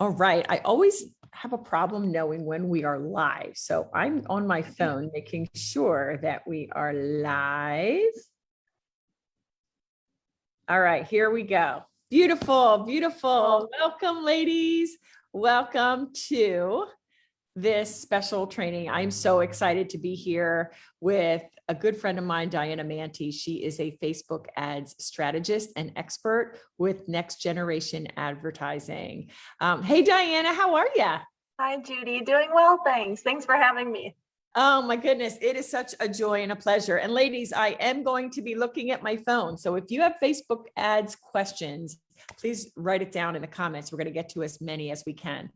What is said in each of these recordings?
All right. I always have a problem knowing when we are live. So I'm on my phone making sure that we are live. All right, here we go. Beautiful, beautiful. Welcome, ladies. Welcome to this special training. I'm so excited to be here with a good friend of mine, Diana Mantey. She is a Facebook ads strategist and expert with next generation advertising. Hey, Diana, how are you? Hi, Judy. Doing well, thanks. Thanks for having me. Oh my goodness, it is such a joy and a pleasure. And ladies, I am going to be looking at my phone. So if you have Facebook ads questions, please write it down in the comments. We're going to get to as many as we can.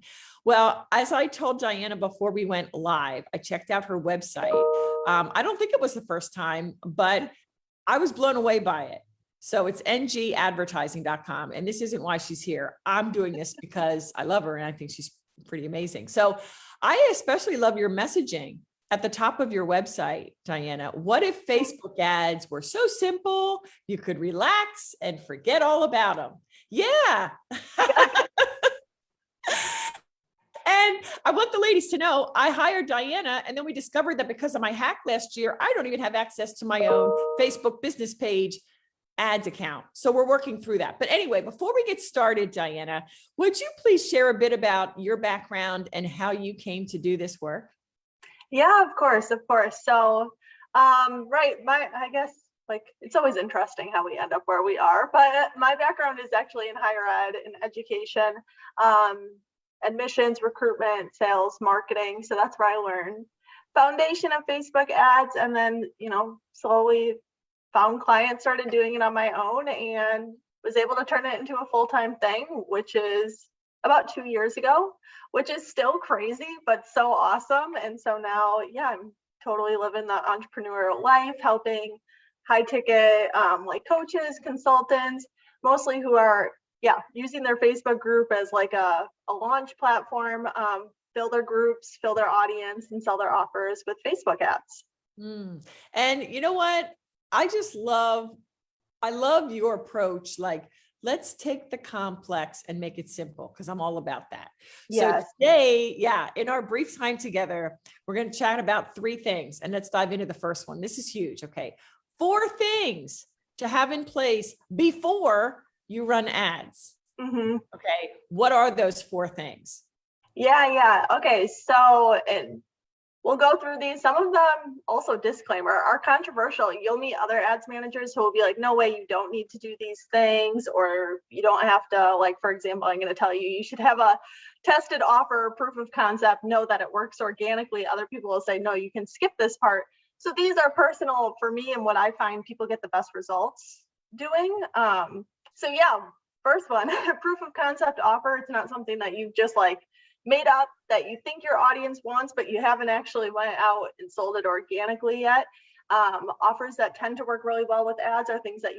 Well, as I told Diana before we went live, I checked out her website. I don't think it was the first time, but I was blown away by it. So it's ngadvertising.com. And this isn't why she's here. I'm doing this because I love her and I think she's pretty amazing. So I especially love your messaging at the top of your website, Diana. What if Facebook ads were so simple, you could relax and forget all about them? Yeah. And I want the ladies to know, I hired Diana, and then we discovered that because of my hack last year, I don't even have access to my own Facebook business page ads account. So we're working through that. But anyway, before we get started, Diana, would you please share a bit about your background and how you came to do this work? Yeah, of course, of course. So, right, I guess like it's always interesting how we end up where we are, but my background is actually in higher ed, in education, admissions, recruitment, sales, marketing. So that's where I learned foundation of Facebook ads, and then, slowly found clients, started doing it on my own, and was able to turn it into a full-time thing, which is about 2 years ago, which is still crazy, but so awesome. And so now, yeah, I'm totally living the entrepreneurial life, helping high ticket, like coaches, consultants, mostly who are, using their Facebook group as like a launch platform, fill their groups, fill their audience, and sell their offers with Facebook ads. And you know what? I love your approach. Like, let's take the complex and make it simple, because I'm all about that. Yes. So today, in our brief time together, we're going to chat about 3 things, and let's dive into the first one. This is huge. Okay. 4 things to have in place before you run ads. Mm-hmm. Okay. What are those 4 things? Yeah. Okay. So, we'll go through these. Some of them, also disclaimer, are controversial. You'll meet other ads managers who will be like, no way, you don't need to do these things, or you don't have to, like, for example, I'm going to tell you, you should have a tested offer, proof of concept, know that it works organically. Other people will say, no, you can skip this part. So these are personal for me and what I find people get the best results doing. First one, proof of concept offer. It's not something that you've just like made up that you think your audience wants, but you haven't actually went out and sold it organically yet. Offers that tend to work really well with ads are things that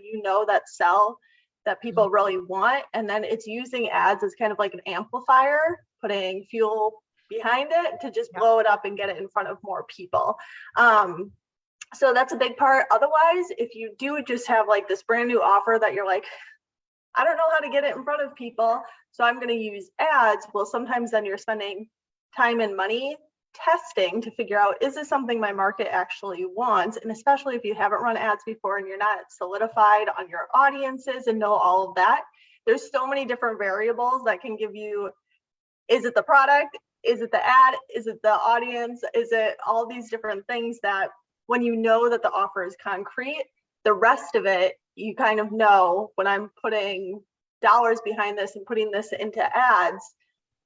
that sell, that people really want. And then it's using ads as kind of like an amplifier, putting fuel behind it to just blow it up and get it in front of more people. So that's a big part. Otherwise, if you do just have like this brand new offer that you're like, I don't know how to get it in front of people, so I'm going to use ads. Well, sometimes then you're spending time and money testing to figure out, is this something my market actually wants? And especially if you haven't run ads before and you're not solidified on your audiences and know all of that, there's so many different variables that can give you, is it the product? Is it the ad? Is it the audience? Is it all these different things that when you know that the offer is concrete, the rest of it, you kind of know, when I'm putting dollars behind this and putting this into ads,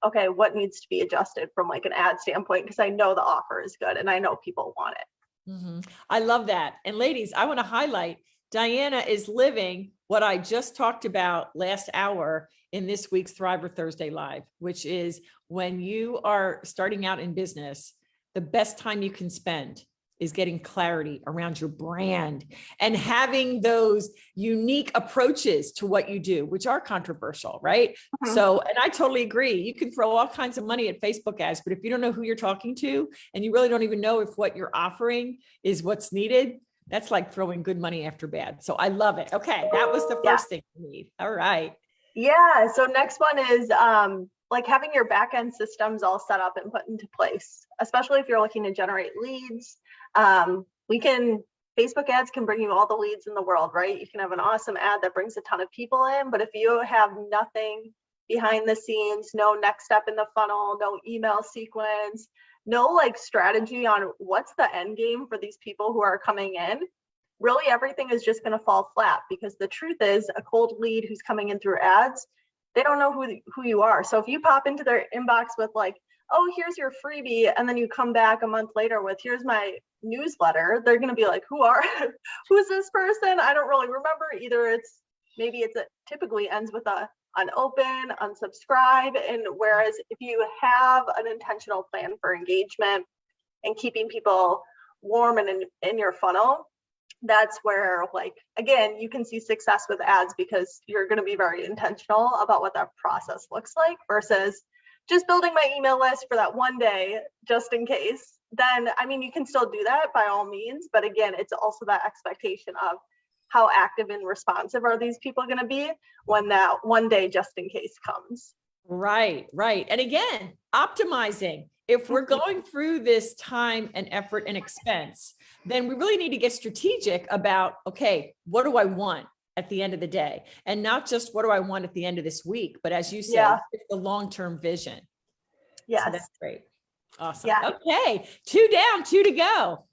okay, what needs to be adjusted from like an ad standpoint, because I know the offer is good and I know people want it. Mm-hmm. I love that. And ladies, I want to highlight, Diana is living what I just talked about last hour in this week's Thriver Thursday Live, which is when you are starting out in business, the best time you can spend is getting clarity around your brand and having those unique approaches to what you do, which are controversial, right? Mm-hmm. So, and I totally agree. You can throw all kinds of money at Facebook ads, but if you don't know who you're talking to, and you really don't even know if what you're offering is what's needed, that's like throwing good money after bad. So I love it. Okay. That was the first thing you need. All right. Yeah. So next one is like having your backend systems all set up and put into place, especially if you're looking to generate leads. Facebook ads can bring you all the leads in the world, right? You can have an awesome ad that brings a ton of people in, but if you have nothing behind the scenes, no next step in the funnel, no email sequence, no like strategy on what's the end game for these people who are coming in, really everything is just going to fall flat, because the truth is a cold lead who's coming in through ads, they don't know who you are. So if you pop into their inbox with like, oh, here's your freebie, and then you come back a month later with, here's my newsletter, they're going to be like, who's this person? I don't really remember. Either it typically ends with a unopen, unsubscribe. And whereas if you have an intentional plan for engagement and keeping people warm and in your funnel, that's where, like, again, you can see success with ads, because you're going to be very intentional about what that process looks like, versus just building my email list for that one day just in case. Then, I mean, you can still do that by all means, but again, it's also that expectation of how active and responsive are these people going to be when that one day just in case comes. Right. And again, optimizing. If we're going through this time and effort and expense, then we really need to get strategic about, okay, what do I want at the end of the day? And not just what do I want at the end of this week, but as you said, it's the long-term vision. Yes. So that's great. Awesome. Yeah. Okay. 2 down, 2 to go.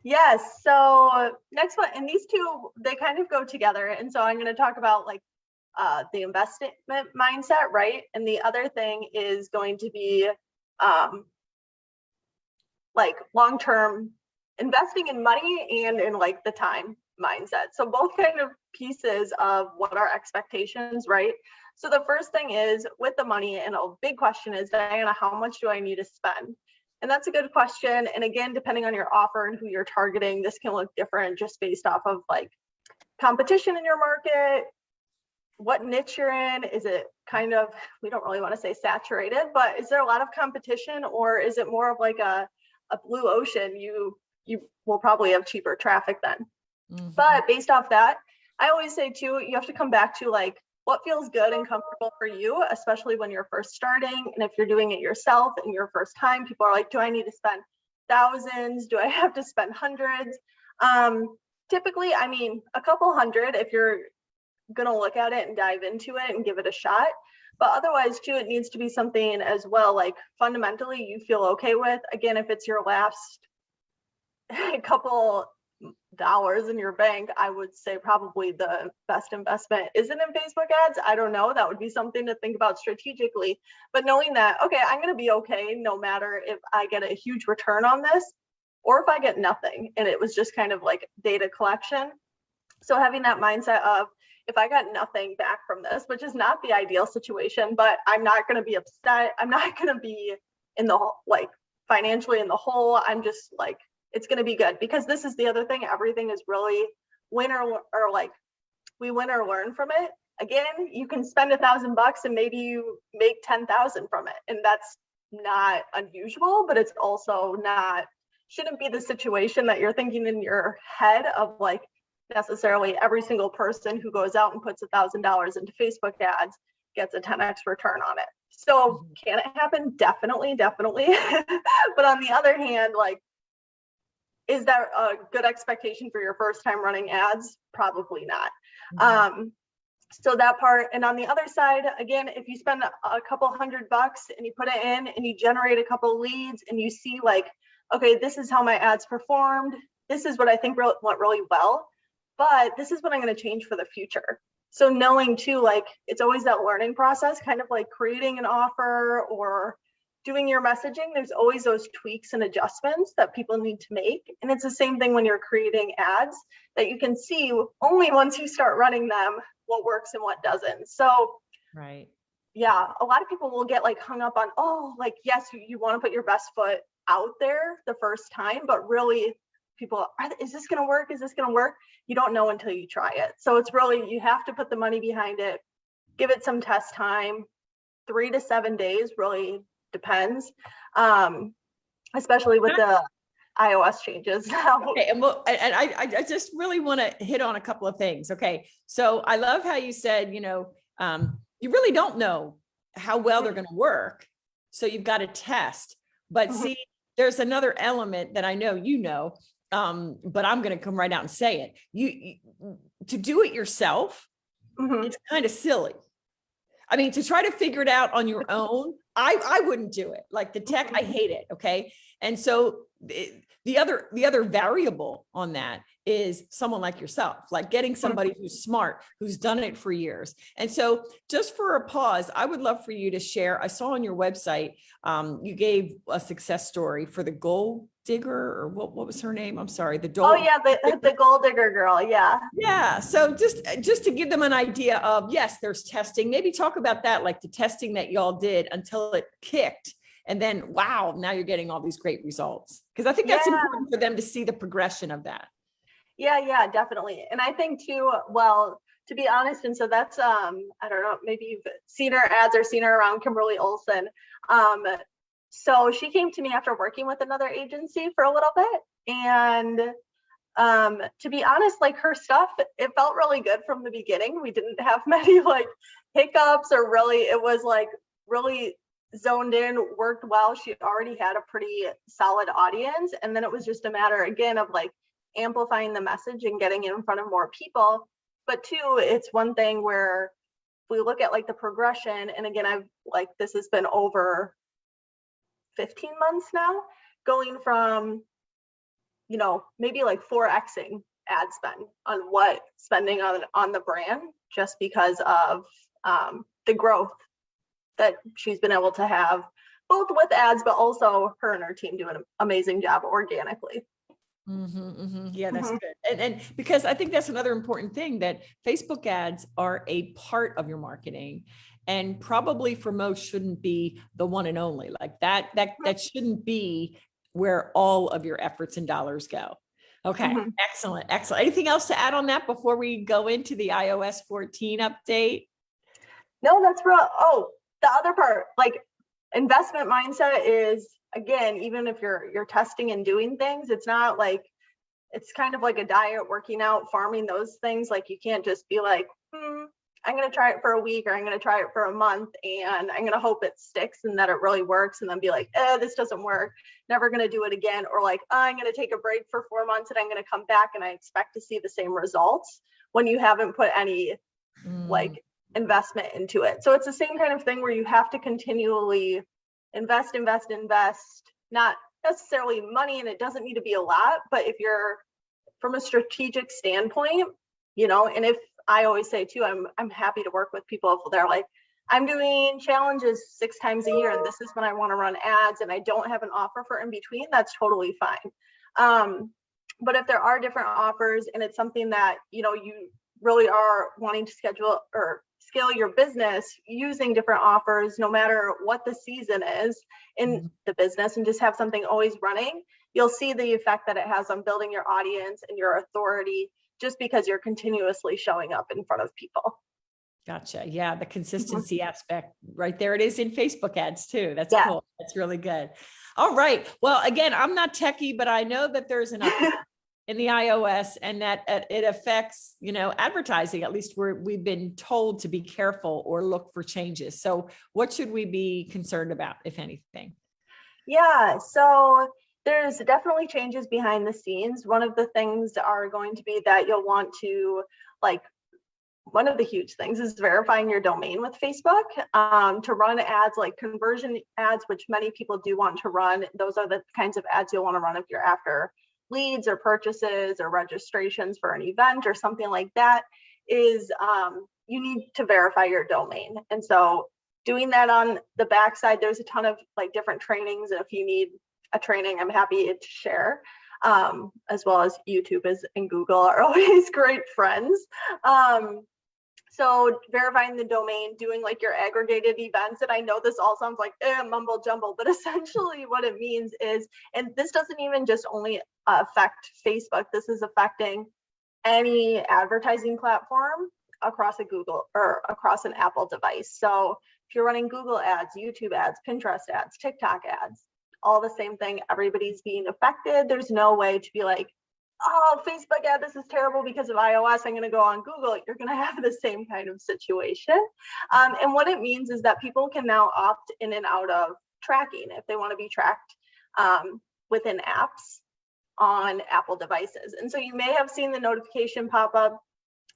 Yes. So next one, and these two, they kind of go together. And so I'm going to talk about like the investment mindset, right? And the other thing is going to be like long-term investing in money and in like the time mindset. So both kind of pieces of what our expectations, right? So the first thing is with the money, and a big question is, Diana, how much do I need to spend? And that's a good question. And again, depending on your offer and who you're targeting, this can look different just based off of like competition in your market, what niche you're in. Is it kind of, we don't really want to say saturated, but is there a lot of competition, or is it more of like a blue ocean? You will probably have cheaper traffic then. Mm-hmm. But based off that, I always say too, you have to come back to like what feels good and comfortable for you, especially when you're first starting. And if you're doing it yourself and your first time, people are like, do I need to spend thousands? Do I have to spend hundreds? Typically, I mean, a couple hundred if you're going to look at it and dive into it and give it a shot. But otherwise too, it needs to be something as well, like fundamentally you feel okay with. Again, if it's your last couple dollars in your bank, I would say probably the best investment isn't in Facebook ads. I don't know. That would be something to think about strategically. But knowing that, okay, I'm going to be okay no matter if I get a huge return on this or if I get nothing. And it was just kind of like data collection. So having that mindset of, if I got nothing back from this, which is not the ideal situation, but I'm not going to be upset. I'm not going to be in the like financially in the hole. I'm just like, it's going to be good, because this is the other thing. Everything is really win or like we win or learn from it. Again, you can spend $1,000 and maybe you make 10,000 from it. And that's not unusual, but it's also shouldn't be the situation that you're thinking in your head of like necessarily every single person who goes out and puts $1,000 into Facebook ads gets a 10x return on it. So can it happen? Definitely. But on the other hand, like, is that a good expectation for your first time running ads? Probably not. Mm-hmm. So that part. And on the other side, again, if you spend a couple $100 and you put it in and you generate a couple leads and you see like, okay, this is how my ads performed. This is what I think went really well, but this is what I'm going to change for the future. So knowing too, like it's always that learning process, kind of like creating an offer or doing your messaging. There's always those tweaks and adjustments that people need to make. And it's the same thing when you're creating ads that you can see only once you start running them, what works and what doesn't. So, right. Yeah, a lot of people will get like hung up on, oh, like, yes, you want to put your best foot out there the first time, but really people, is this going to work? Is this going to work? You don't know until you try it. So it's really, you have to put the money behind it, give it some test time, 3 to 7 days, really depends, especially with the iOS changes. Okay, and I just really want to hit on a couple of things. Okay, so I love how you said, you really don't know how well they're going to work. So you've got to test. But Mhm. see, there's another element that I know you know, but I'm going to come right out and say it. You to do it yourself, Mhm. it's kind of silly. I mean, to try to figure it out on your own, I wouldn't do it. Like the tech, I hate it. Okay. And so the other variable on that is someone like yourself, like getting somebody who's smart, who's done it for years. And so just for a pause, I would love for you to share. I saw on your website, you gave a success story for the gold digger, or what was her name? I'm sorry. Oh yeah, the gold digger girl. Yeah. Yeah. So just to give them an idea of, yes, there's testing, maybe talk about that, like the testing that y'all did until it kicked. And then, wow, now you're getting all these great results. Because I think that's Yeah. important for them to see the progression of that. Yeah, definitely. And I think too, well, to be honest, and so that's I don't know, maybe you've seen her ads or seen her around, Kimberly Olson. So she came to me after working with another agency for a little bit. And to be honest, like her stuff, it felt really good from the beginning. We didn't have many like hiccups, or really, it was like really zoned in, worked well. She already had a pretty solid audience. And then it was just a matter again of like amplifying the message and getting it in front of more people. But two, it's one thing where we look at like the progression, and again, I've like, this has been over 15 months now, going from, you know, maybe like 4xing ad spend on what spending on the brand, just because of the growth that she's been able to have, both with ads, but also her and her team do an amazing job organically. Yeah, that's good. And because I think that's another important thing, that Facebook ads are a part of your marketing, and probably for most shouldn't be the one and only. Like that shouldn't be where all of your efforts and dollars go. Okay, excellent. Anything else to add on that before we go into the iOS 14 update? No, that's real. Oh, the other part, like investment mindset is, again, even if you're testing and doing things, it's not like, it's kind of like a diet, working out, farming, those things. Like you can't just be like, I'm going to try it for a week, or I'm going to try it for a month, and I'm going to hope it sticks and that it really works, and then be like, this doesn't work, never going to do it again. Or like, I'm going to take a break for 4 months and I'm going to come back and I expect to see the same results, when you haven't put any like investment into it. So it's the same kind of thing where you have to continually invest, not necessarily money, and it doesn't need to be a lot, but if you're from a strategic standpoint, you know, and if I always say too, I'm happy to work with people if they're like, I'm doing challenges 6 times a year and this is when I want to run ads and I don't have an offer for in between, that's totally fine. But if there are different offers and it's something that, you know, you really are wanting to schedule or scale your business using different offers, no matter what the season is in the business, and just have something always running, you'll see the effect that it has on building your audience and your authority, just because you're continuously showing up in front of people. Gotcha. Yeah, the consistency aspect, right there. It is in Facebook ads too. That's cool. That's really good. All right. Well, again, I'm not techie, but I know that there's an update in the iOS, and that it affects, you know, advertising. At least we've been told to be careful or look for changes. So what should we be concerned about, if anything? Yeah, so there's definitely changes behind the scenes. One of the things are going to be that you'll want to, like, one of the huge things is verifying your domain with Facebook to run ads like conversion ads, which many people do want to run. Those are the kinds of ads you'll want to run if you're after leads or purchases or registrations for an event or something like that. Is you need to verify your domain. And so doing that on the backside, there's a ton of like different trainings. And if you need a training, I'm happy to share. As well as YouTube and Google are always great friends. So verifying the domain, doing like your aggregated events. And I know this all sounds like mumble jumble, but essentially what it means is, and this doesn't even just only affect Facebook, this is affecting any advertising platform across a Google or across an Apple device. So if you're running Google ads, YouTube ads, Pinterest ads, TikTok ads, all the same thing, everybody's being affected. There's no way to be like, oh, Facebook ad, this is terrible because of iOS, I'm going to go on Google, you're going to have the same kind of situation. And what it means is that people can now opt in and out of tracking if they want to be tracked within apps on Apple devices. And so you may have seen the notification pop up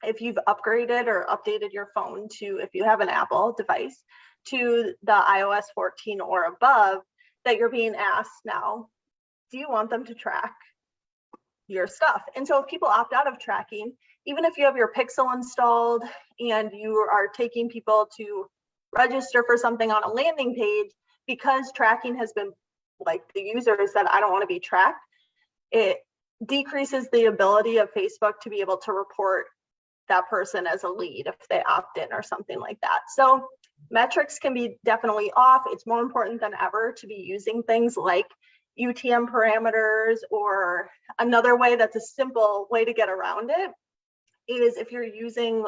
if you've upgraded or updated your phone to, if you have an Apple device, to the iOS 14 or above, that you're being asked now, do you want them to track your stuff? And so if people opt out of tracking, even if you have your Pixel installed and you are taking people to register for something on a landing page, because tracking has been, like, the user said, I don't want to be tracked, it decreases the ability of Facebook to be able to report that person as a lead if they opt in or something like that. So metrics can be definitely off. It's more important than ever to be using things like UTM parameters, or another way that's a simple way to get around it is if you're using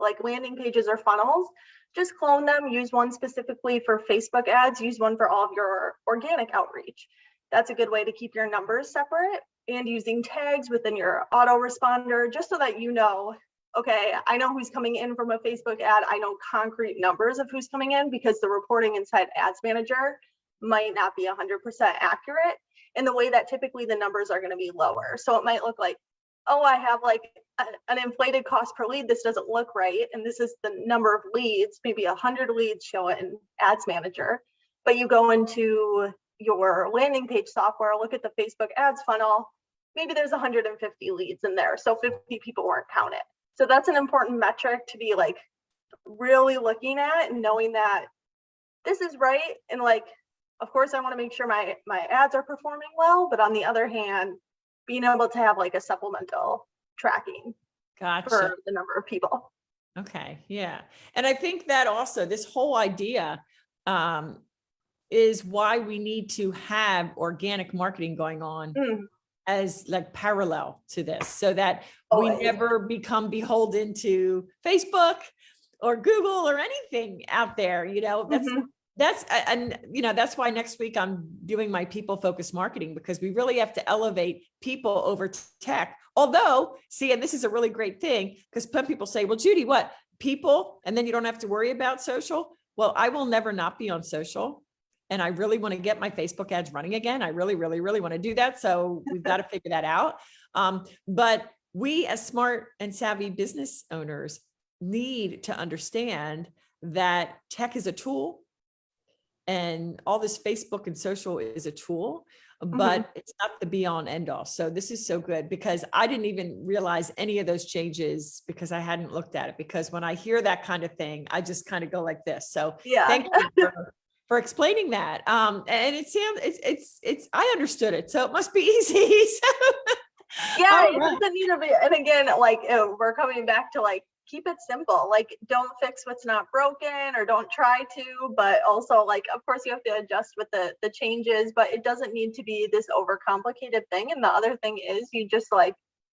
like landing pages or funnels, just clone them, use one specifically for Facebook ads, use one for all of your organic outreach. That's a good way to keep your numbers separate, and using tags within your autoresponder, just so that you know, okay, I know who's coming in from a Facebook ad. I know concrete numbers of who's coming in, because the reporting inside Ads Manager might not be 100% accurate. And the way that typically the numbers are going to be lower. So it might look like, oh, I have like an inflated cost per lead. This doesn't look right. And this is the number of leads, maybe 100 leads show it in Ads Manager. But you go into your landing page software, look at the Facebook ads funnel, maybe there's 150 leads in there. So 50 people weren't counted. So that's an important metric to be like really looking at and knowing that this is right. And like, of course, I want to make sure my ads are performing well, but on the other hand, being able to have like a supplemental tracking for the number of people. Okay, yeah. And I think that also this whole idea is why we need to have organic marketing going on as like parallel to this, so that we never become beholden to Facebook or Google or anything out there. You know, that's and you know, that's why next week I'm doing my people focused marketing, because we really have to elevate people over tech. Although, see, and this is a really great thing, because some people say, well, Judy, what, people, and then you don't have to worry about social? Well, I will never not be on social. And I really want to get my Facebook ads running again. I really, really, really want to do that. So we've got to figure that out. But we as smart and savvy business owners need to understand that tech is a tool, and all this Facebook and social is a tool, but it's not the be all and end all. So this is so good, because I didn't even realize any of those changes because I hadn't looked at it. Because when I hear that kind of thing, I just kind of go like this. So yeah, thank you for explaining that. And it sounds, it's, I understood it. So it must be easy. Yeah, it doesn't need to be. And again, like we're coming back to like, keep it simple. Like, don't fix what's not broken, or don't try to, but also like, of course you have to adjust with the changes, but it doesn't need to be this overcomplicated thing. And the other thing is, you just like,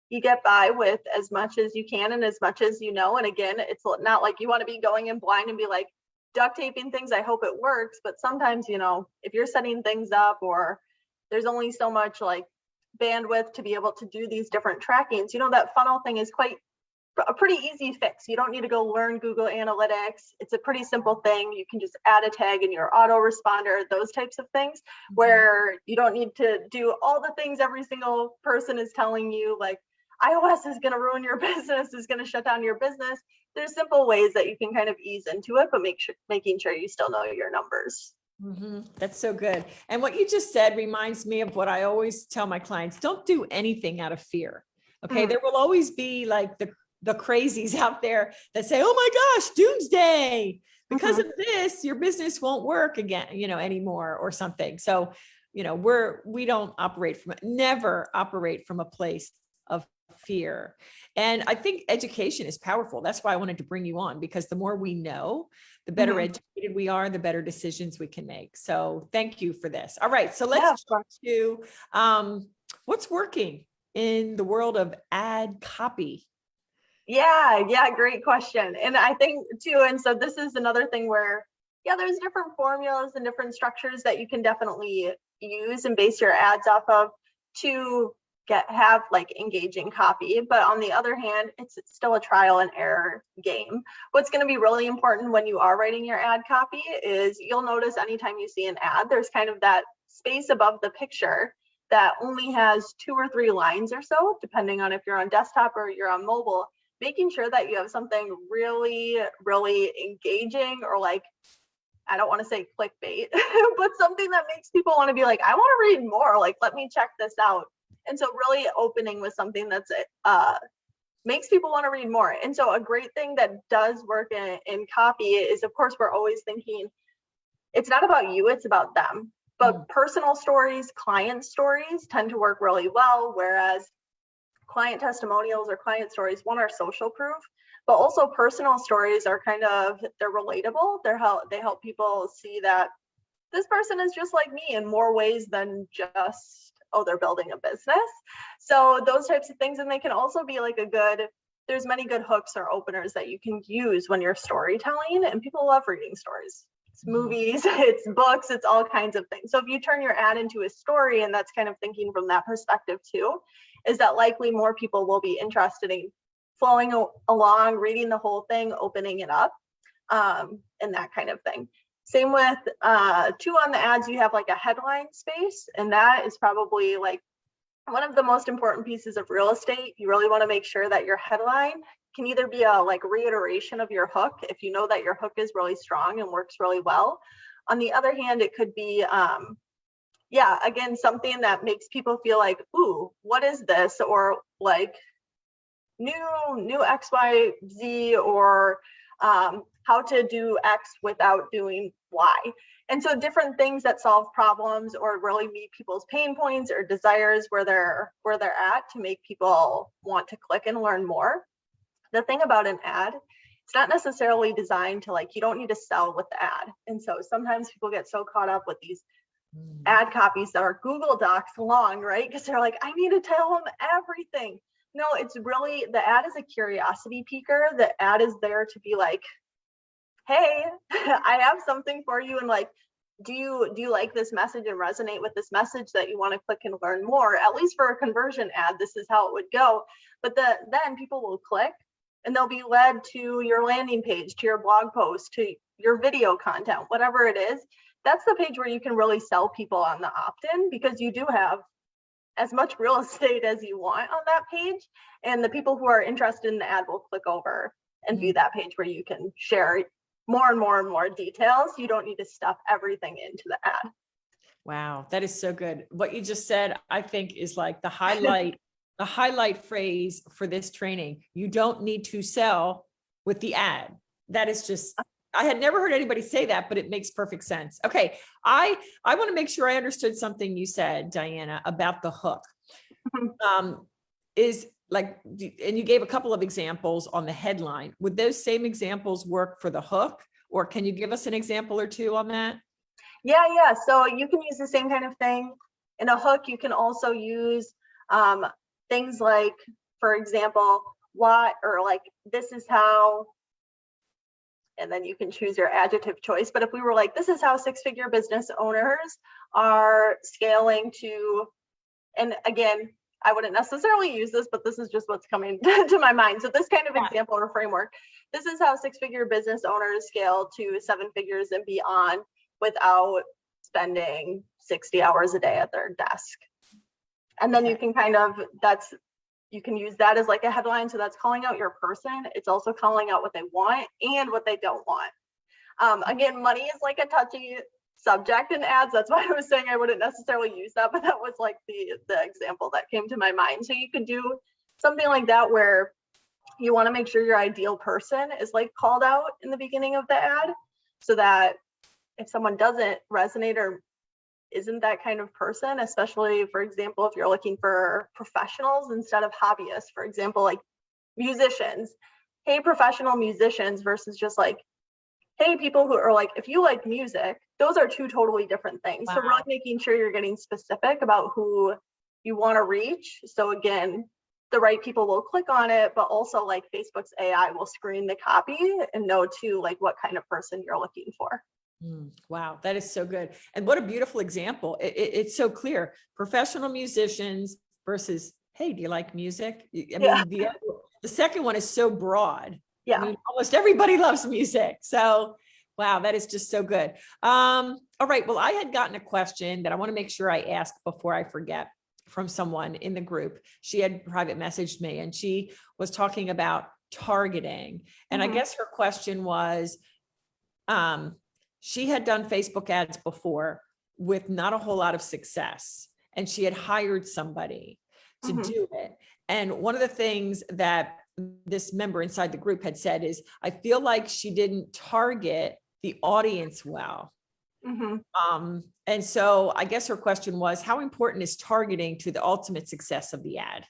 you get by with as much as you can and as much as you know. And again, it's not like you want to be going in blind and be like duct taping things, I hope it works. But sometimes, you know, if you're setting things up, or there's only so much like bandwidth to be able to do these different trackings, you know, that funnel thing is quite a pretty easy fix. You don't need to go learn Google Analytics. It's a pretty simple thing. You can just add a tag in your autoresponder, those types of things, where you don't need to do all the things every single person is telling you, like iOS is going to ruin your business, is going to shut down your business. There's simple ways that you can kind of ease into it, but making sure you still know your numbers. That's so good. And what you just said reminds me of what I always tell my clients: don't do anything out of fear. Okay. There will always be like the crazies out there that say, oh my gosh, doomsday, because of this, your business won't work again, you know, anymore or something. So, you know, we don't operate never operate from a place of fear. And I think education is powerful. That's why I wanted to bring you on, because the more we know, the better educated we are, the better decisions we can make. So thank you for this. All right. So let's jump to what's working in the world of ad copy. Yeah, great question. And I think too, and so this is another thing where, there's different formulas and different structures that you can definitely use and base your ads off of to have like engaging copy, but on the other hand, it's still a trial and error game. What's going to be really important when you are writing your ad copy is you'll notice anytime you see an ad, there's kind of that space above the picture that only has 2 or 3 lines or so, depending on if you're on desktop or you're on mobile, making sure that you have something really, really engaging, or like, I don't want to say clickbait, but something that makes people want to be like, I want to read more, like, let me check this out. And so really opening with something that's makes people want to read more. And so a great thing that does work in copy is, of course, we're always thinking it's not about you, it's about them. But personal stories, client stories tend to work really well, whereas client testimonials or client stories, one, are social proof, but also personal stories are kind of, they're relatable. They help people see that this person is just like me in more ways than just, oh, they're building a business. So those types of things. And they can also be like there's many good hooks or openers that you can use when you're storytelling, and people love reading stories. It's movies, it's books, it's all kinds of things. So if you turn your ad into a story, and that's kind of thinking from that perspective too, is that likely more people will be interested in flowing along, reading the whole thing, opening it up, and that kind of thing. Same with too, on the ads, you have like a headline space, and that is probably like one of the most important pieces of real estate. You really want to make sure that your headline can either be a like reiteration of your hook, if you know that your hook is really strong and works really well. On the other hand, it could be again, something that makes people feel like, ooh, what is this? Or like new XYZ, or how to do X without doing Y. And so different things that solve problems or really meet people's pain points or desires where they're at, to make people want to click and learn more. The thing about an ad, it's not necessarily designed to, like, you don't need to sell with the ad. And so sometimes people get so caught up with these ad copies that are Google Docs long, right? Because they're like, I need to tell them everything. No, it's really, the ad is a curiosity piquer. The ad is there to be like, hey, I have something for you. And like, do you like this message and resonate with this message that you want to click and learn more? At least for a conversion ad, this is how it would go. But then people will click and they'll be led to your landing page, to your blog post, to your video content, whatever it is. That's the page where you can really sell people on the opt-in, because you do have as much real estate as you want on that page. And the people who are interested in the ad will click over and view that page where you can share more and more and more details. You don't need to stuff everything into the ad. Wow, that is so good. What you just said, I think, is like the highlight phrase for this training. You don't need to sell with the ad. That is just, I had never heard anybody say that, but it makes perfect sense. Okay, I want to make sure I understood something you said, Diana, about the hook. Is like, and you gave a couple of examples on the headline. Would those same examples work for the hook, or can you give us an example or two on that? Yeah. So you can use the same kind of thing in a hook. You can also use things like, for example, what, or like, this is how, and then you can choose your adjective choice. But if we were like, this is how 6-figure business owners are scaling to, and again, I wouldn't necessarily use this, but this is just what's coming to my mind. So this kind of example or framework, this is how 6-figure business owners scale to 7 figures and beyond without spending 60 hours a day at their desk. And then you can you can use that as like a headline. So that's calling out your person. It's also calling out what they want and what they don't want. Again, money is like a touchy subject in ads. That's why I was saying I wouldn't necessarily use that, but that was like the example that came to my mind. So you could do something like that where you want to make sure your ideal person is like called out in the beginning of the ad, so that if someone doesn't resonate or isn't that kind of person, especially, for example, if you're looking for professionals instead of hobbyists, for example, like musicians, hey, professional musicians, versus just like, hey, people who are like, if you like music, those are two totally different things. Wow. So really making sure you're getting specific about who you want to reach. So again, the right people will click on it, but also like Facebook's AI will screen the copy and know too, like what kind of person you're looking for. Wow, that is so good. And what a beautiful example. It's so clear. Professional musicians, versus, hey, do you like music? I Yeah. mean, the second one is so broad. I Yeah. mean, almost everybody loves music. So, wow, that is just so good. All right. Well, I had gotten a question that I want to make sure I ask before I forget from someone in the group. She had private messaged me and she was talking about targeting. And I Mhm. guess her question was, she had done Facebook ads before with not a whole lot of success, and she had hired somebody to Mhm. do it. And one of the things that this member inside the group had said is, I feel like she didn't target the audience well. Mhm. And so I guess her question was, how important is targeting to the ultimate success of the ad?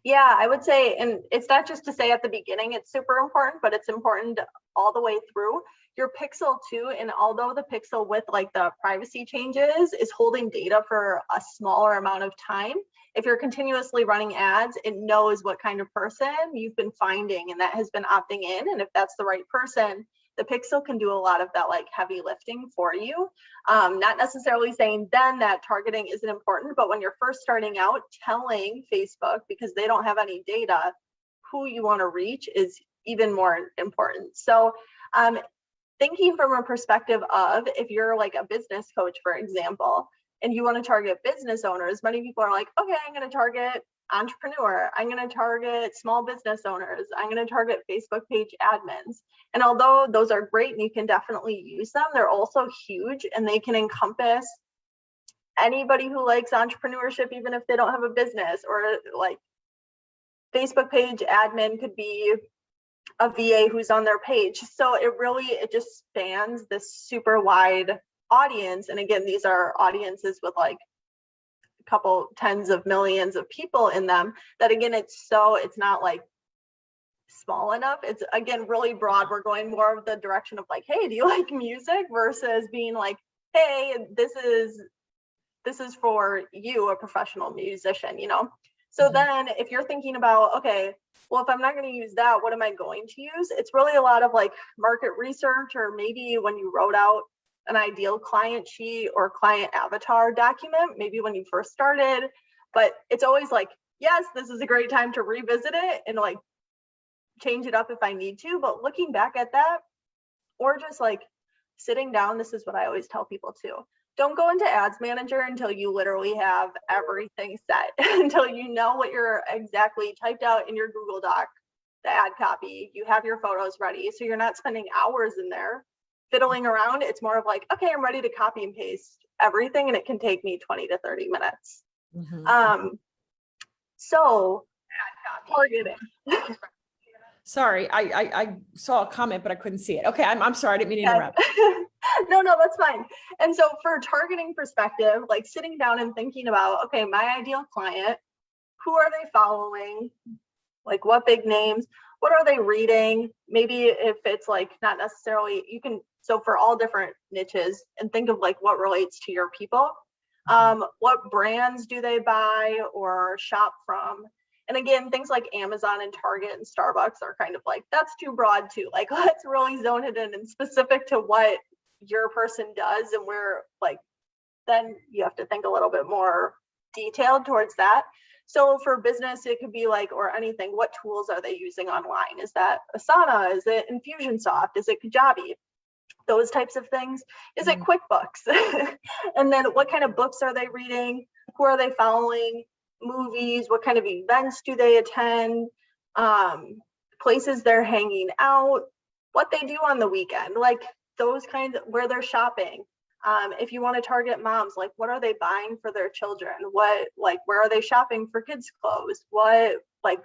Yeah, I would say, and it's not just to say at the beginning it's super important, but it's important all the way through. Your pixel too, and although the pixel with like the privacy changes is holding data for a smaller amount of time, if you're continuously running ads, it knows what kind of person you've been finding and that has been opting in. And if that's the right person, the pixel can do a lot of that like heavy lifting for you. Not necessarily saying then that targeting isn't important, but when you're first starting out, telling Facebook, because they don't have any data, who you want to reach is even more important. So thinking from a perspective of, if you're like a business coach, for example, and you want to target business owners, many people are like, okay, I'm going to target entrepreneur, I'm going to target small business owners, I'm going to target Facebook page admins. And although those are great and you can definitely use them, they're also huge and they can encompass anybody who likes entrepreneurship, even if they don't have a business. Or like Facebook page admin could be a VA who's on their page. So it just spans this super wide audience. And again, these are audiences with like a couple tens of millions of people in them, that again, it's not like small enough. It's again really broad. We're going more of the direction of like, hey, do you like music, versus being like, hey, this is for you, a professional musician, you know? So then if you're thinking about, okay, well, if I'm not going to use that, what am I going to use? It's really a lot of like market research, or maybe when you wrote out an ideal client sheet or client avatar document, maybe when you first started. But it's always like, yes, this is a great time to revisit it and like change it up if I need to. But looking back at that, or just like sitting down, this is what I always tell people too. Don't go into Ads Manager until you literally have everything set, until you know what you're exactly typed out in your Google Doc, the ad copy, you have your photos ready. So you're not spending hours in there fiddling around. It's more of like, okay, I'm ready to copy and paste everything, and it can take me 20 to 30 minutes. So targeting. Sorry, I saw a comment, but I couldn't see it. Okay, I'm sorry, I didn't mean to interrupt. No, that's fine. And so for targeting perspective, like sitting down and thinking about, okay, my ideal client, who are they following? Like what big names? What are they reading? Maybe if it's like not necessarily, you can, so for all different niches, and think of like what relates to your people. What brands do they buy or shop from? And again, things like Amazon and Target and Starbucks are kind of like, that's too broad too. Like, let's really zone it in and specific to what your person does, and where like, then you have to think a little bit more detailed towards that. So for business, it could be like, or anything, what tools are they using online? Is that Asana? Is it Infusionsoft? Is it Kajabi? Those types of things. Is it QuickBooks? And then what kind of books are they reading? Who are they following? Movies? What kind of events do they attend? Places they're hanging out? What they do on the weekend? Like those kinds of, where they're shopping. If you want to target moms, like what are they buying for their children? What, like, where are they shopping for kids' clothes? What, like,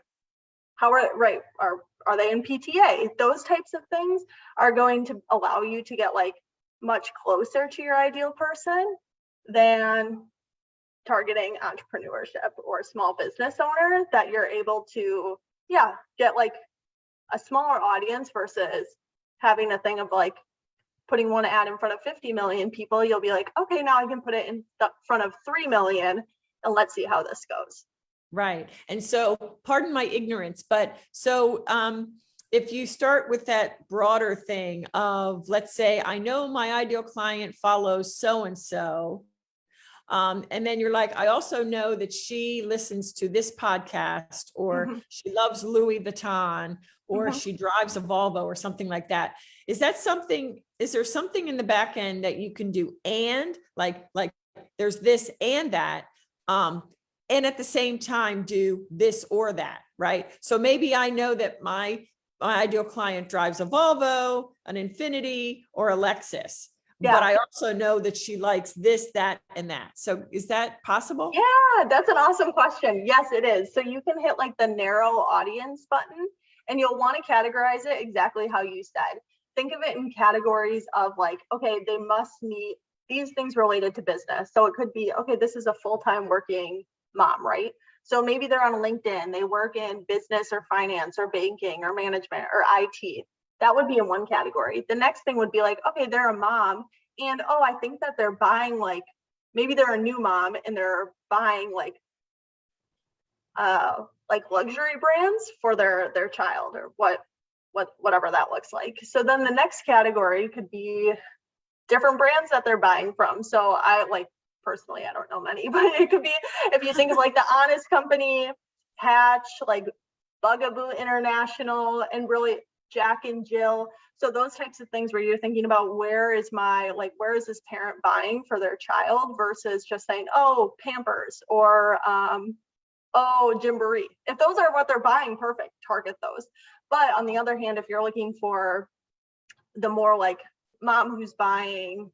how are they in PTA? Those types of things are going to allow you to get like much closer to your ideal person than targeting entrepreneurship or small business owner, that you're able to, get like a smaller audience versus having a thing of like putting one ad in front of 50 million people. You'll be like, okay, now I can put it in front of 3 million and let's see how this goes. Right. And so, pardon my ignorance, but so if you start with that broader thing of, let's say, I know my ideal client follows so-and-so, And then you're like, I also know that she listens to this podcast, or she loves Louis Vuitton, or she drives a Volvo or something like that. Is there something in the back end that you can do? And like there's this and that, and at the same time do this or that, right? So maybe I know that my ideal client drives a Volvo, an Infiniti, or a Lexus. Yeah. But I also know that she likes this, that, and that. So is that possible? Yeah, that's an awesome question. Yes, it is. So you can hit like the narrow audience button, and you'll want to categorize it exactly how you said. Think of it in categories of like, okay, they must meet these things related to business. So it could be, okay, this is a full-time working mom, right? So maybe they're on LinkedIn, they work in business or finance or banking or management or IT. That would be in one category. The next thing would be like, okay, they're a mom, and oh, I think that they're buying like, maybe they're a new mom and they're buying like luxury brands for their child, or whatever that looks like. So then the next category could be different brands that they're buying from. So I like, personally, I don't know many, but it could be, if you think of like the Honest Company, Hatch, like Bugaboo International, and really Jack and Jill. So those types of things where you're thinking about where is this parent buying for their child versus just saying, oh, Pampers or oh, Gymboree. If those are what they're buying, perfect, target those. But on the other hand, if you're looking for the more like mom who's buying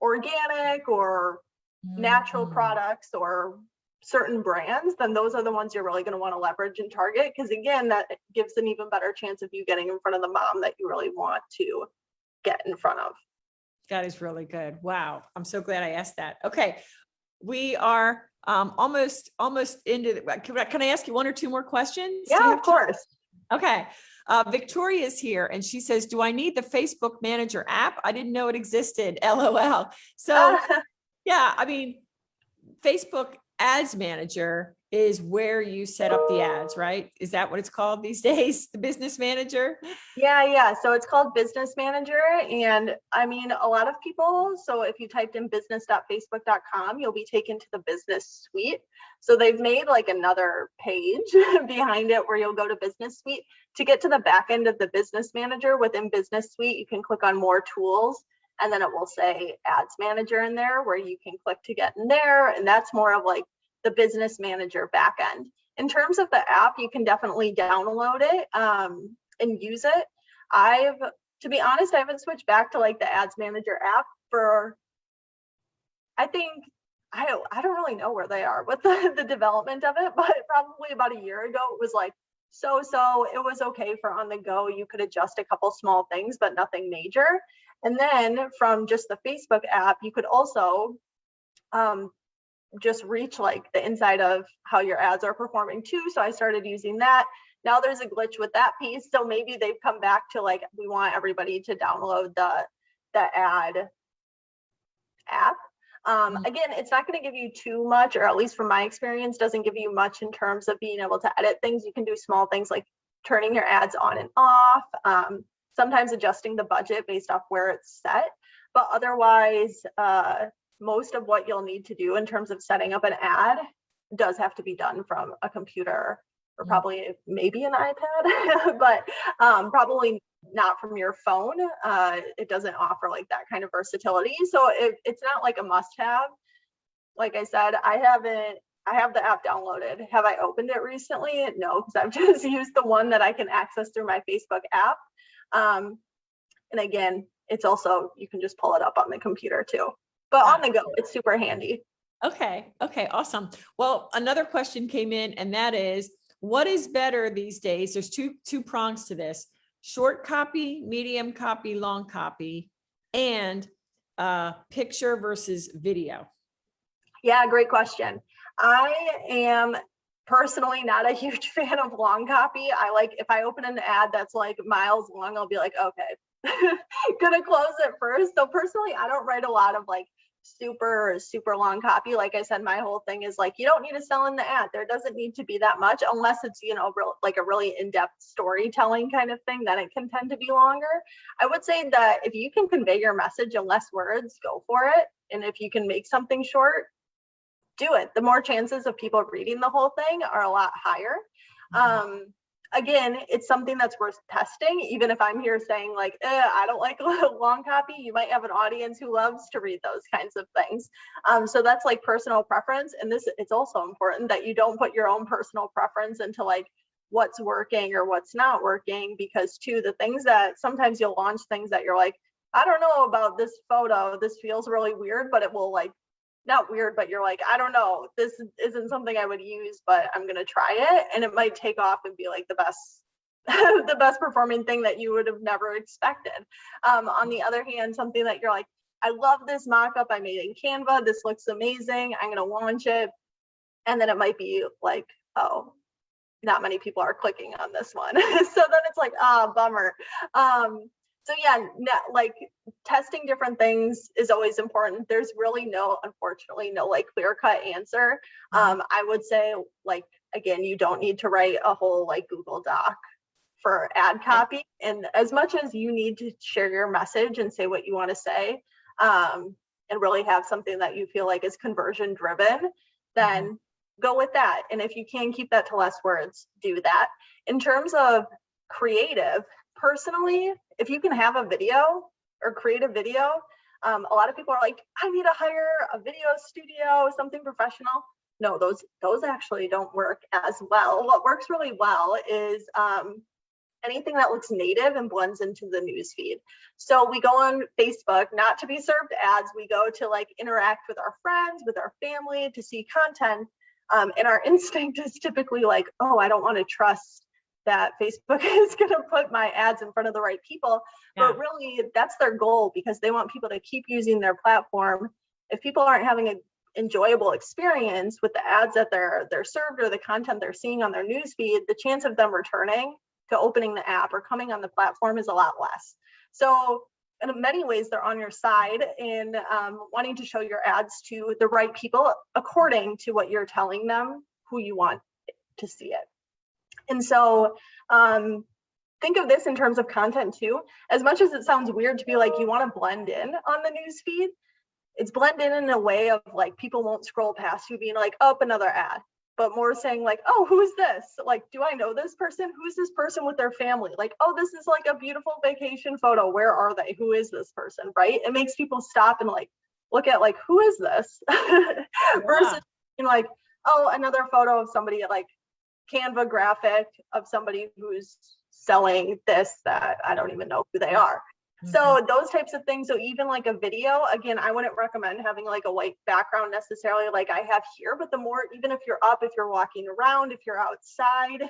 organic or natural products or certain brands, then those are the ones you're really going to want to leverage and target, because again, that gives an even better chance of you getting in front of the mom that you really want to get in front of. That is really good. Wow. I'm so glad I asked that. Okay. We are almost into can I ask you one or two more questions? Yeah, of course. Okay. Victoria is here and she says, do I need the Facebook Manager app? I didn't know it existed. LOL. So yeah, I mean, Facebook Ads Manager is where you set up the ads, right? Is that what it's called these days? The Business Manager? Yeah. So it's called Business Manager. And I mean, a lot of people, so if you typed in business.facebook.com, you'll be taken to the Business Suite. So they've made like another page behind it where you'll go to Business Suite. To get to the back end of the Business Manager within Business Suite, you can click on More Tools, and then it will say Ads Manager in there where you can click to get in there. And that's more of like the Business Manager backend. In terms of the app, you can definitely download it and use it. To be honest, I haven't switched back to like the Ads Manager app for, I think, I don't really know where they are with the development of it, but probably about a year ago, it was like, so it was okay for on the go. You could adjust a couple small things, but nothing major. And then from just the Facebook app, you could also just reach like the inside of how your ads are performing too. So I started using that. Now there's a glitch with that piece. So maybe they've come back to like, we want everybody to download the ad app. Again, it's not going to give you too much, or at least from my experience, doesn't give you much in terms of being able to edit things. You can do small things like turning your ads on and off, sometimes adjusting the budget based off where it's set. But otherwise, most of what you'll need to do in terms of setting up an ad does have to be done from a computer, or probably maybe an iPad, but probably not from your phone. It doesn't offer like that kind of versatility. So it's not like a must-have. Like I said, I have the app downloaded. Have I opened it recently? No, because I've just used the one that I can access through my Facebook app. And again, it's also, you can just pull it up on the computer too. But on the go, it's super handy. Okay, awesome. Well, another question came in, and that is, what is better these days? There's two prongs to this: short copy, medium copy, long copy, and picture versus video. Yeah, great question. I am personally not a huge fan of long copy. I like, if I open an ad that's like miles long, I'll be like, okay, gonna close it first. So personally, I don't write a lot of like super long copy. Like I said, my whole thing is like, you don't need to sell in the ad. There doesn't need to be that much, unless it's, like a really in-depth storytelling kind of thing, then it can tend to be longer. I would say that if you can convey your message in less words, go for it. And if you can make something short, do it. The more chances of people reading the whole thing are a lot higher. Again, it's something that's worth testing. Even if I'm here saying like, I don't like long copy, you might have an audience who loves to read those kinds of things. So that's like personal preference. And it's also important that you don't put your own personal preference into like what's working or what's not working, because too, the things that sometimes you'll launch things that you're like, I don't know about this photo. This feels really weird, but it will like, not weird, but you're like, I don't know, this isn't something I would use, but I'm going to try it. And it might take off and be like the best, the best performing thing that you would have never expected. On the other hand, something that you're like, I love this mock-up I made in Canva. This looks amazing. I'm going to launch it. And then it might be like, oh, not many people are clicking on this one. So then it's like, bummer. So yeah, like testing different things is always important. There's really unfortunately, no like clear-cut answer. I would say like, again, you don't need to write a whole like Google Doc for ad copy. And as much as you need to share your message and say what you want to say, and really have something that you feel like is conversion driven, then go with that. And if you can keep that to less words, do that. In terms of creative, personally, if you can have a video or create a video, a lot of people are like, I need to hire a video studio, something professional. No, those actually don't work as well. What works really well is anything that looks native and blends into the newsfeed. So we go on Facebook, not to be served ads. We go to like interact with our friends, with our family, to see content. And our instinct is typically like, oh, I don't want to trust that Facebook is going to put my ads in front of the right people. Yeah. But really, that's their goal, because they want people to keep using their platform. If people aren't having an enjoyable experience with the ads that they're served or the content they're seeing on their newsfeed, the chance of them returning to opening the app or coming on the platform is a lot less. So in many ways, they're on your side in wanting to show your ads to the right people according to what you're telling them who you want to see it. And so think of this in terms of content too. As much as it sounds weird to be like, you want to blend in on the newsfeed, it's blend in a way of like, people won't scroll past you being like, oh, another ad, but more saying like, oh, who's this? Like, do I know this person? Who's this person with their family? Like, oh, this is like a beautiful vacation photo. Where are they? Who is this person? Right? It makes people stop and like, look at like, who is this? Versus being like, oh, another photo of somebody like Canva graphic of somebody who's selling this that I don't even know who they are. So those types of things. So even like a video, again, I wouldn't recommend having like a white background necessarily like I have here, but the more, even if you're up, if you're walking around, if you're outside,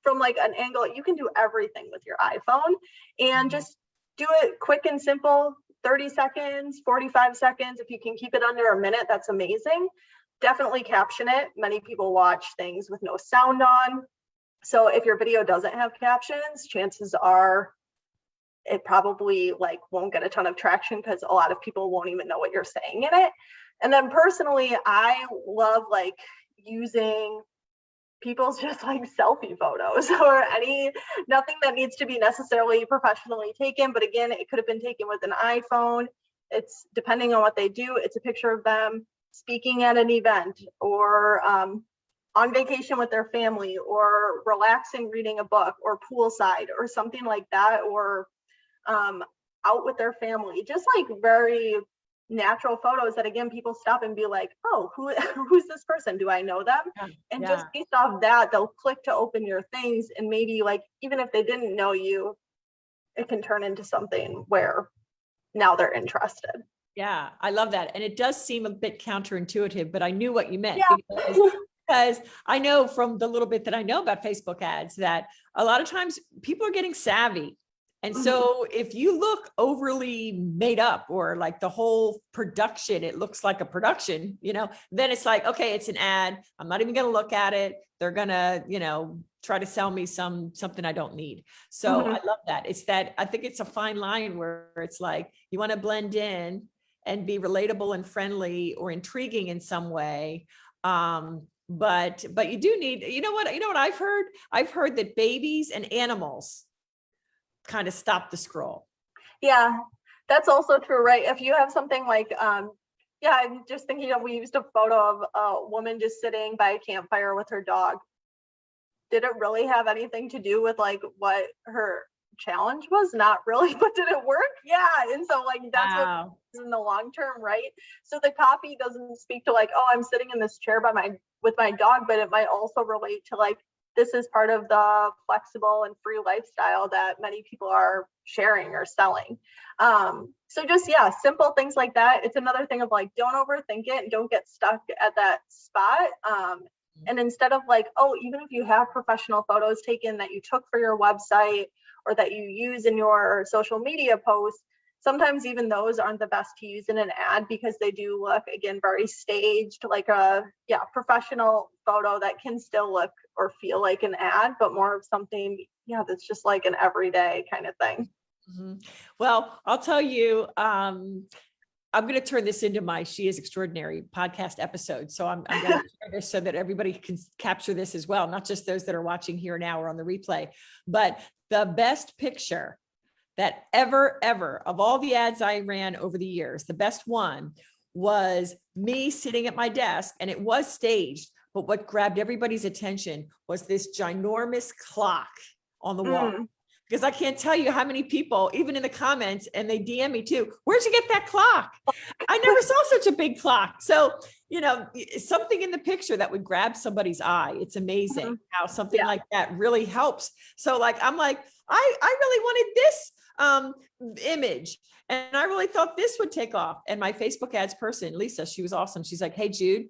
from like an angle, you can do everything with your iPhone and just do it quick and simple, 30 seconds, 45 seconds. If you can keep it under a minute, that's amazing. Definitely caption it. Many people watch things with no sound on. So if your video doesn't have captions, chances are it probably like won't get a ton of traction because a lot of people won't even know what you're saying in it. And then personally, I love like using people's just like selfie photos or nothing that needs to be necessarily professionally taken. But again, it could have been taken with an iPhone. It's depending on what they do. It's a picture of them speaking at an event or on vacation with their family or relaxing, reading a book or poolside or something like that, or out with their family, just like very natural photos that again, people stop and be like, oh, who's this person? Do I know them? And just based off that, they'll click to open your things. And maybe like, even if they didn't know you, it can turn into something where now they're interested. Yeah, I love that. And it does seem a bit counterintuitive, but I knew what you meant because I know from the little bit that I know about Facebook ads that a lot of times people are getting savvy. And so if you look overly made up or like the whole production, it looks like a production, then it's like, okay, it's an ad. I'm not even going to look at it. They're going to, try to sell me something I don't need. So I love that. It's that, I think it's a fine line where it's like, you want to blend in and be relatable and friendly or intriguing in some way. But you do need, you know what I've heard? I've heard that babies and animals kind of stop the scroll. Yeah, that's also true, right? If you have something like Yeah, I'm just thinking of, we used a photo of a woman just sitting by a campfire with her dog. Did it really have anything to do with like what her challenge was? Not really, but did it work? Yeah. And so like that's what Wow. in the long term, right? So the copy doesn't speak to like, oh, I'm sitting in this chair with my dog, but it might also relate to like, this is part of the flexible and free lifestyle that many people are sharing or selling. So just, yeah, simple things like that. It's another thing of like, don't overthink it and don't get stuck at that spot. And instead of like, oh, even if you have professional photos taken that you took for your website or that you use in your social media posts, sometimes even those aren't the best to use in an ad because they do look, again, very staged, like a professional photo that can still look or feel like an ad, but more of something, that's just like an everyday kind of thing. Mm-hmm. Well, I'll tell you, I'm going to turn this into my She Is Extraordinary podcast episode. So I'm going to share this so that everybody can capture this as well, not just those that are watching here now or on the replay, but the best picture that ever of all the ads I ran over the years, the best one was me sitting at my desk, and it was staged, but what grabbed everybody's attention was this ginormous clock on the wall. Because I can't tell you how many people, even in the comments, and they DM me too, where'd you get that clock? I never saw such a big clock. So, something in the picture that would grab somebody's eye. It's amazing how something like that really helps. So like, I'm like, I really wanted this image, and I really thought this would take off. And my Facebook ads person, Lisa, she was awesome. She's like, hey, Jude,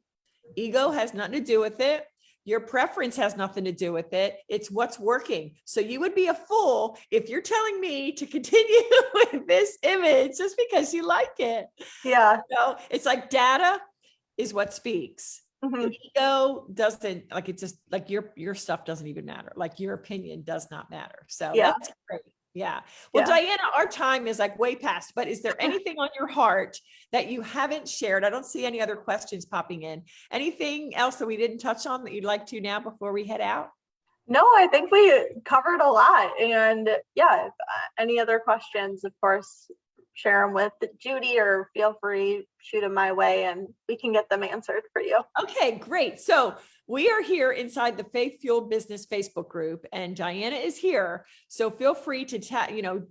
ego has nothing to do with it. Your preference has nothing to do with it. It's what's working. So you would be a fool if you're telling me to continue with this image just because you like it. Yeah. So it's like data is what speaks. The ego doesn't, like, it's just like your stuff doesn't even matter. Like your opinion does not matter. So that's great. Yeah. Well, Diana, our time is like way past, but is there anything on your heart that you haven't shared? I don't see any other questions popping in. Anything else that we didn't touch on that you'd like to now before we head out? No, I think we covered a lot. And if any other questions, of course, share them with Judy, or feel free, shoot them my way and we can get them answered for you. Okay, great. So we are here inside the Faith Fueled Business Facebook group, and Diana is here. So feel free to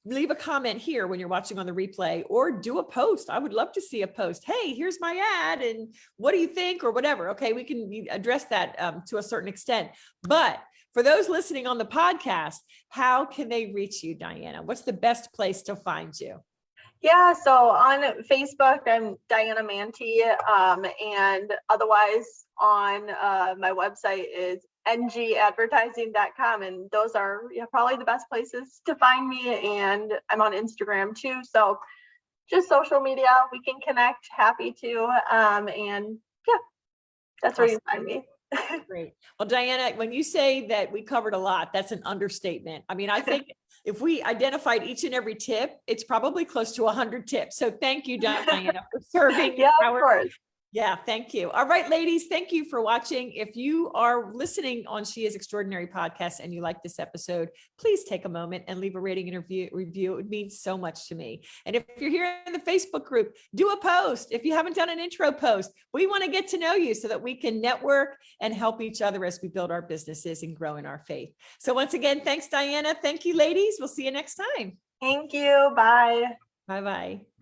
leave a comment here when you're watching on the replay, or do a post. I would love to see a post. Hey, here's my ad, and what do you think, or whatever. Okay, we can address that to a certain extent. But for those listening on the podcast, how can they reach you, Diana? What's the best place to find you? Yeah, so on Facebook, I'm Diana Mantey, and otherwise on my website is ngadvertising.com, and those are probably the best places to find me. And I'm on Instagram too, so just social media, we can connect. Happy to, and that's where you find me. Great. Well, Diana, when you say that we covered a lot, that's an understatement. I mean, I think if we identified each and every tip, it's probably close to 100 tips. So thank you, Diana, for serving. Of course. Yeah, thank you. All right, ladies, thank you for watching. If you are listening on She Is Extraordinary podcast and you like this episode, please take a moment and leave a rating and review. It would mean so much to me. And if you're here in the Facebook group, do a post. If you haven't done an intro post, we want to get to know you so that we can network and help each other as we build our businesses and grow in our faith. So once again, thanks, Diana. Thank you, ladies. We'll see you next time. Thank you. Bye. Bye-bye.